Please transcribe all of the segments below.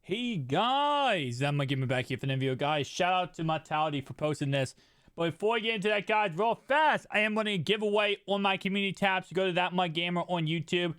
Hey guys, I'm gonna give me back here for the video, guys. Shout out to Mortality for posting this. But before we get into that, guys, real fast, I am going to give away on my community tab. So go to That Mud Gamer on YouTube,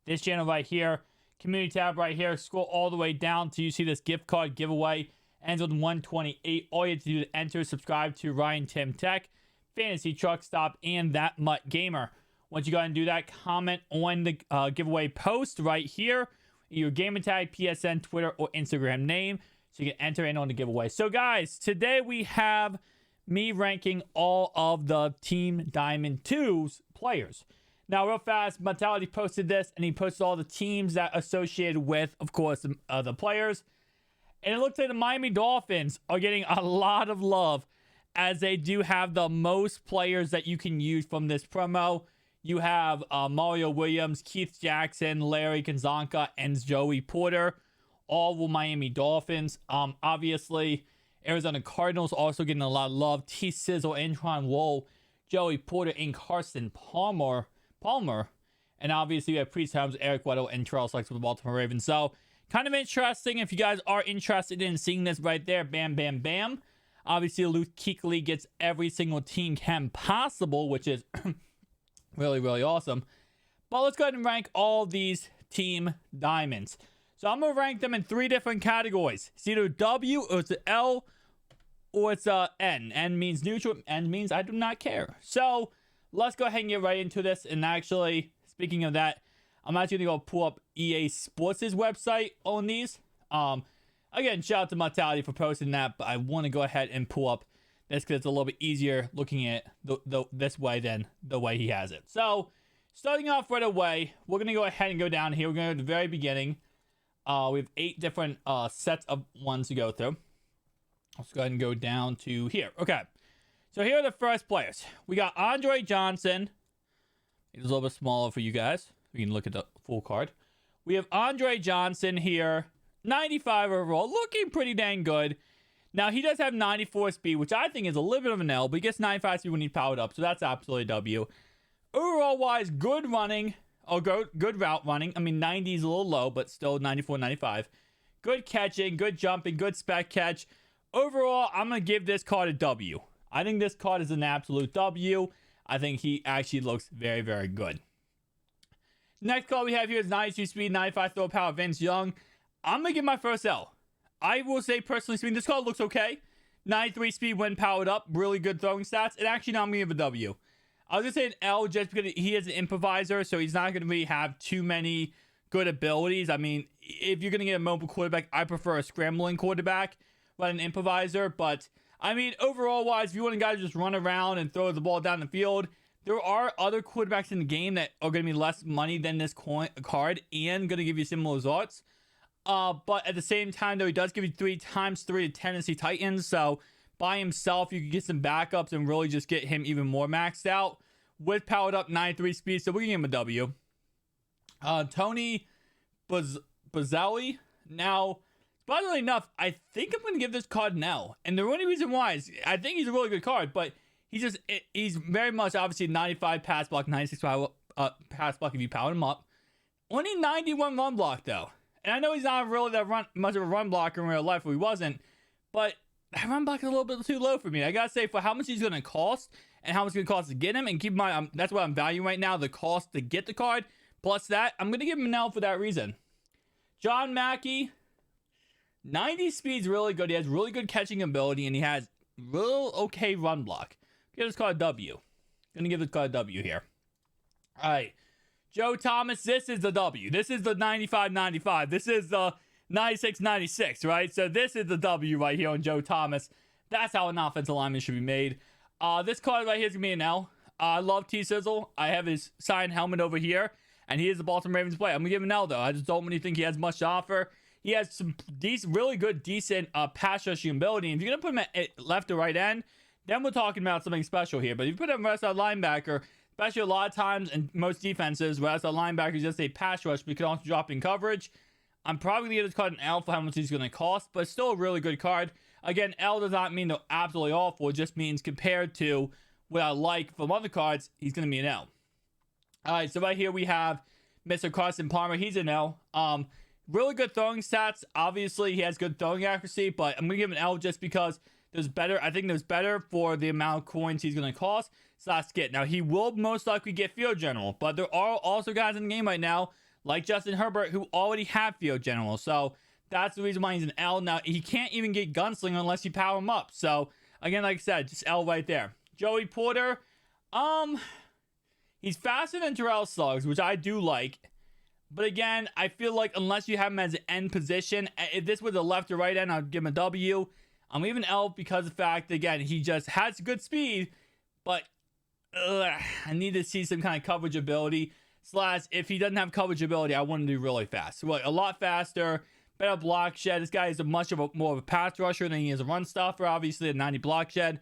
this channel right here, community tab right here. Scroll all the way down till you see this gift card giveaway. Ends with 128. All you have to do is enter, subscribe to Ryan Tim Tech, Fantasy Truck Stop, and That Mud Gamer. Once you go ahead and do that, comment on the giveaway post right here, your gamer tag, PSN, Twitter, or Instagram name, so you can enter in on the giveaway. So guys, today we have me ranking all of the Team Diamond 2's players. Now, real fast, Mortality posted this, and he posted all the teams that associated with, of course, the players. And it looks like the Miami Dolphins are getting a lot of love, as they do have the most players that you can use from this promo. You have Mario Williams, Keith Jackson, Larry Gonzalez, and Joey Porter, all were Miami Dolphins. Obviously, Arizona Cardinals also getting a lot of love. T. Sizzle, Antron Woll, Joey Porter, and Carson Palmer. And obviously, we have Priest Holmes, Eric Weddle, and Charles Flex with the Baltimore Ravens. So, kind of interesting. If you guys are interested in seeing this right there, bam, bam, bam. Obviously, Luke Kuechly gets every single team cam possible, which is really, really awesome. But let's go ahead and rank all these Team Diamonds. So I'm going to rank them in 3 different categories. It's either W, or it's an L, or it's a N. N means neutral. N means I do not care. So let's go ahead and get right into this. And actually, speaking of that, I'm actually going to go pull up EA Sports' website on these. Again, shout out to Mortality for posting that. But I want to go ahead and pull up this because it's a little bit easier looking at this way than the way he has it. So, starting off right away, we're going to go ahead and go down here. We're going to go to the very beginning. We have 8 different sets of ones to go through. Let's go ahead and go down to here. Okay. So, here are the first players. We got Andre Johnson. It's a little bit smaller for you guys. We can look at the full card. We have Andre Johnson here. 95 overall. Looking pretty dang good. Now, he does have 94 speed, which I think is a little bit of an L, but he gets 95 speed when he's powered up, so that's absolutely a W. Overall-wise, good running, or good route running. I mean, 90 is a little low, but still 94, 95. Good catching, good jumping, good spec catch. Overall, I'm going to give this card a W. I think this card is an absolute W. I think he actually looks very, very good. Next card we have here is 92 speed, 95 throw power, Vince Young. I'm going to give my first L. I will say, personally speaking, this card looks okay. 93 speed when powered up. Really good throwing stats. And actually, now I'm going to give a W. I was going to say an L just because he is an improviser, so he's not going to really have too many good abilities. I mean, if you're going to get a mobile quarterback, I prefer a scrambling quarterback rather than an improviser. But, I mean, overall-wise, if you want a guy to just run around and throw the ball down the field, there are other quarterbacks in the game that are going to be less money than this card and going to give you similar results. But at the same time, though, he does give you 3 times 3 to Tennessee Titans. So by himself, you can get some backups and really just get him even more maxed out with powered up 93 speed. So we're gonna give him a W. Tony Bazzelli. Now, surprisingly enough, I think I'm gonna give this card an L. And the only reason why is I think he's a really good card, but he's very much obviously 95 pass block, 96 pass block if you power him up. Only 91 run block though. And I know he's not really much of a run blocker in real life, or he wasn't, but that run block is a little bit too low for me. I gotta say, for how much he's gonna cost and how much it's gonna cost to get him, and keep in mind, that's what I'm valuing right now, the cost to get the card, plus that, I'm gonna give him an L for that reason. John Mackey, 90 speed's really good. He has really good catching ability, and he has real okay run block. Give this card a W. Gonna give this card a W here. All right. Joe Thomas, this is the W. This is the 95-95. This is the 96-96, right? So this is the W right here on Joe Thomas. That's how an offensive lineman should be made. This card right here is going to be an L. I love T-Sizzle. I have his signed helmet over here, and he is the Baltimore Ravens player. I'm going to give him an L, though. I just don't really think he has much to offer. He has some really good, decent pass rushing ability. And if you're going to put him at left or right end, then we're talking about something special here. But if you put him as a linebacker, especially a lot of times in most defenses, whereas a linebacker is just a pass rush, but you can also drop in coverage. I'm probably going to give this card an L for how much he's going to cost, but still a really good card. Again, L does not mean they're absolutely awful. It just means compared to what I like from other cards, he's going to be an L. All right, so right here we have Mr. Carson Palmer. He's an L. Really good throwing stats. Obviously, he has good throwing accuracy, but I'm going to give him an L just because there's better. I think there's better for the amount of coins he's going to cost. Get. Now, he will most likely get Field General, but there are also guys in the game right now, like Justin Herbert, who already have Field General. So that's the reason why he's an L. Now, he can't even get Gunslinger unless you power him up. So, again, like I said, just L right there. Joey Porter, he's faster than Terrell Suggs, which I do like. But again, I feel like unless you have him as an end position, if this was a left or right end, I'd give him a W. I'm leaving L because of the fact that, again, he just has good speed, but I need to see some kind of coverage ability. Slash, if he doesn't have coverage ability, I want him to be really fast. So, a lot faster, better block shed. This guy is more of a pass rusher than he is a run stopper, obviously, a 90 block shed.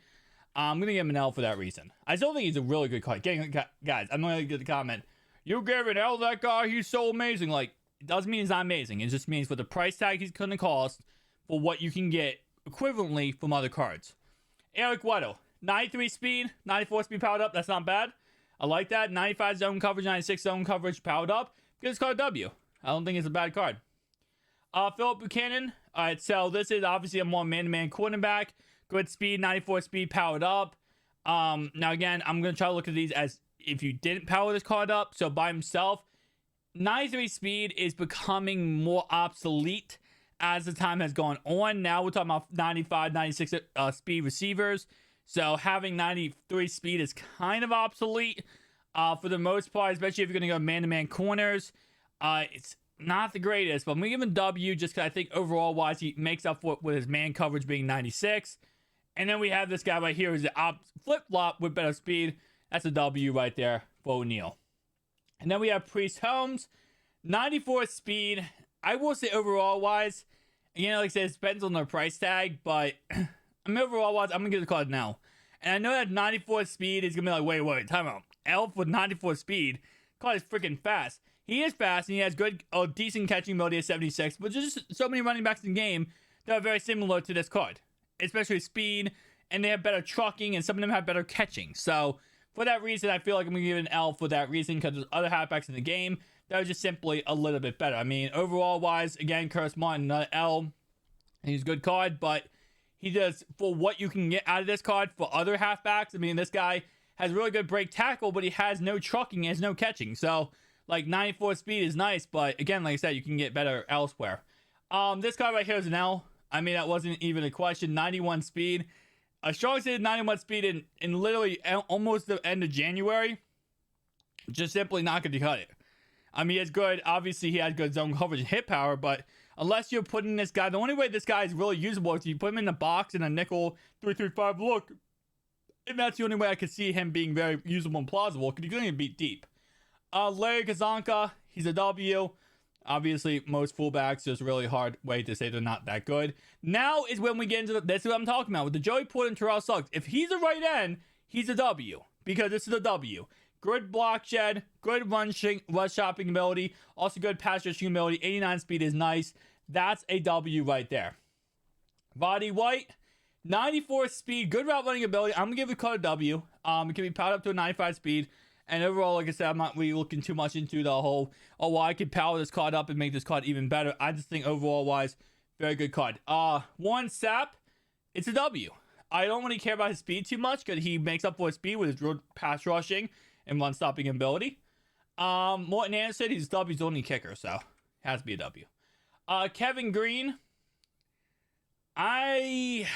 I'm going to give him an L for that reason. I still think he's a really good card. Guys, I'm going to get the comment. You gave an L to that guy, he's so amazing. Like, it doesn't mean he's not amazing. It just means for the price tag he's going to cost for what you can get equivalently from other cards. Eric Weddle, 93 speed, 94 speed powered up. That's not bad. I like that. 95 zone coverage, 96 zone coverage powered up. Give this card a W. I don't think it's a bad card. Philip Buchanan. All right, so this is obviously a more man-to-man quarterback. Good speed, 94 speed powered up. Now, again, I'm going to try to look at these as if you didn't power this card up. So by himself, 93 speed is becoming more obsolete as the time has gone on. Now we're talking about 95, 96 speed receivers. So having 93 speed is kind of obsolete for the most part, especially if you're going to go man-to-man corners. It's not the greatest, but I'm going to give him a W just because I think overall-wise he makes up for it with his man coverage being 96. And then we have this guy right here who's the flip-flop with better speed. That's a W right there for O'Neal. And then we have Priest Holmes, 94 speed. I will say overall-wise, again, like I said, it depends on the price tag, but I mean, overall-wise, I'm going to give the card now. And I know that 94 speed is going to be like, wait, time out. L with 94 speed. Card is freaking fast. He is fast, and he has good, decent catching ability at 76, but there's just so many running backs in the game that are very similar to this card, especially speed, and they have better trucking, and some of them have better catching. So, for that reason, I feel like I'm going to give it an L for that reason, because there's other halfbacks in the game that are just simply a little bit better. I mean, overall-wise, again, Curtis Martin, another L. He's a good card, but he does, for what you can get out of this card for other halfbacks, I mean, this guy has really good break tackle, but he has no trucking, he has no catching. So, like, 94 speed is nice, but again, like I said, you can get better elsewhere. This card right here is an L. I mean, that wasn't even a question. 91 speed. A strong state 91 speed in literally almost the end of January. Just simply not going to cut it. I mean, it's good. Obviously, he has good zone coverage and hit power, but unless you're putting this guy, the only way this guy is really usable is if you put him in the box in a nickel 3-3-5 look. And that's the only way I could see him being very usable and plausible, because he's going to beat deep. Larry Kazanka, he's a W. Obviously, most fullbacks, there's a really hard way to say they're not that good. Now is when we get into this is what I'm talking about with the Joey Porter and Terrell Suggs. If he's a right end, he's a W, because this is a W. Good block shed, good run shopping ability, also good pass rushing ability. 89 speed is nice. That's a W right there. Roddy White, 94 speed, good route running ability. I'm gonna give the card a W. It can be powered up to a 95 speed. And overall, like I said, I'm not really looking too much into the whole, oh, well, I could power this card up and make this card even better. I just think overall-wise, very good card. Warren Sapp, it's a W. I don't really care about his speed too much, because he makes up for his speed with his pass rushing and run-stopping ability. Morton Anderson, he's W's only kicker, so has to be a W. Kevin Green, I'm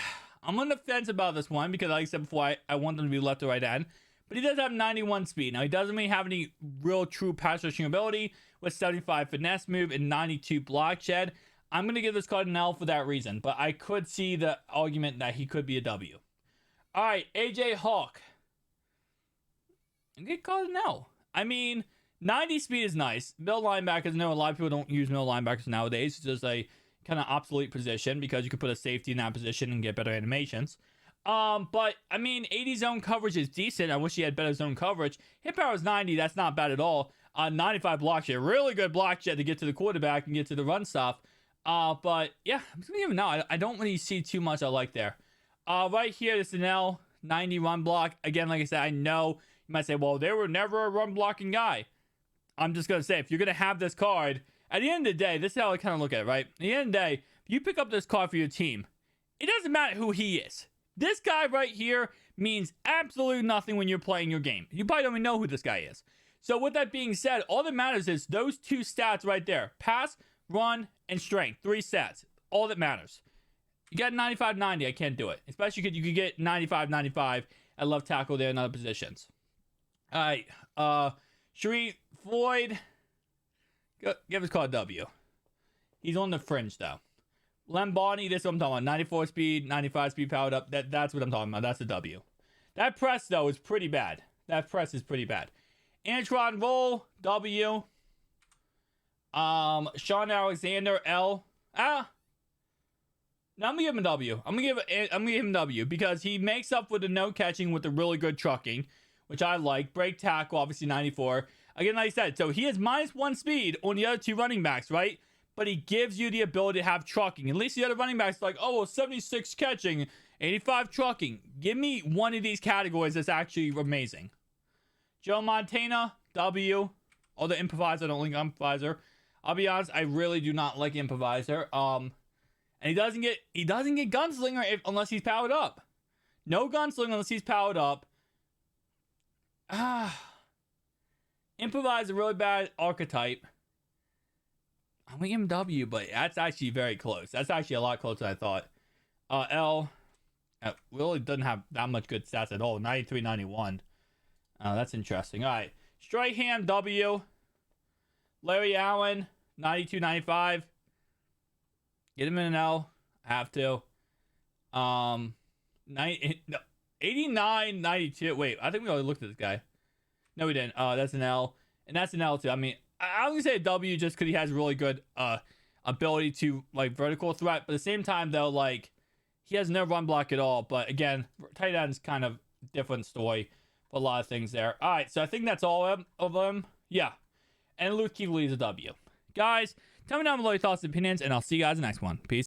on the fence about this one, because like I said before, I want them to be left or right end. But he does have 91 speed. Now, he doesn't really have any real true pass rushing ability with 75 finesse move and 92 block shed. I'm going to give this card an L for that reason. But I could see the argument that he could be a W. All right, AJ Hawk. I'm going to call it an L. I mean, 90 speed is nice. Middle linebackers, I know a lot of people don't use middle linebackers nowadays. It's just a kind of obsolete position, because you could put a safety in that position and get better animations. But I mean, 80 zone coverage is decent. I wish he had better zone coverage. Hit power is 90. That's not bad at all. 95 block shed, really good block shed to get to the quarterback and get to the run stop. But yeah, I'm just gonna give him now. I don't really see too much I like there. Right here, this is an L, 90 run block. Again, like I said, I know you might say, well, they were never a run blocking guy. I'm just gonna say, if you're gonna have this card At the end of the day, this is how I kind of look at it, right? At the end of the day, if you pick up this card for your team, it doesn't matter who he is. This guy right here means absolutely nothing when you're playing your game. You probably don't even know who this guy is. So with that being said, all that matters is those 2 stats right there. Pass, run, and strength. 3 stats. All that matters. You got 95-90. I can't do it. Especially because you could get 95-95 at left tackle there in other positions. All right. Sharif Floyd. Give his call a W. He's on the fringe, though. Lombardi, this is what I'm talking about. 94 speed, 95 speed powered up. That's what I'm talking about. That's a W. That press, though, is pretty bad. That press is pretty bad. Antron Roll, W. Sean Alexander, L. No, I'm gonna give him a W. I'm gonna give him a W because he makes up for the no catching with the really good trucking, which I like. Break tackle, obviously 94. Again, like I said, so he has -1 speed on the other 2 running backs, right? But he gives you the ability to have trucking. At least the other running backs are like, oh, well, 76 catching, 85 trucking. Give me one of these categories that's actually amazing. Joe Montana, W. Although improviser, I don't like improviser. I'll be honest, I really do not like improviser. And he doesn't get gunslinger unless he's powered up. No gunslinger unless he's powered up. Improviser, really bad archetype. I'm gonna give him W, but that's actually very close. That's actually a lot closer than I thought. L. Really doesn't have that much good stats at all. 93, 91. That's interesting. All right. Strahan, W. Larry Allen, 92, 95. Get him in an L. I have to. 89, 92. Wait, I think we already looked at this guy. No, we didn't. That's an L. And that's an L, too. I mean, I was going to say a W just because he has really good ability to, like, vertical threat. But at the same time, though, like, he has no run block at all. But, again, tight end's kind of different story for a lot of things there. All right, so I think that's all of them. Yeah. And Luke Kuechly is a W. Guys, tell me down below your thoughts and opinions, and I'll see you guys in the next one. Peace.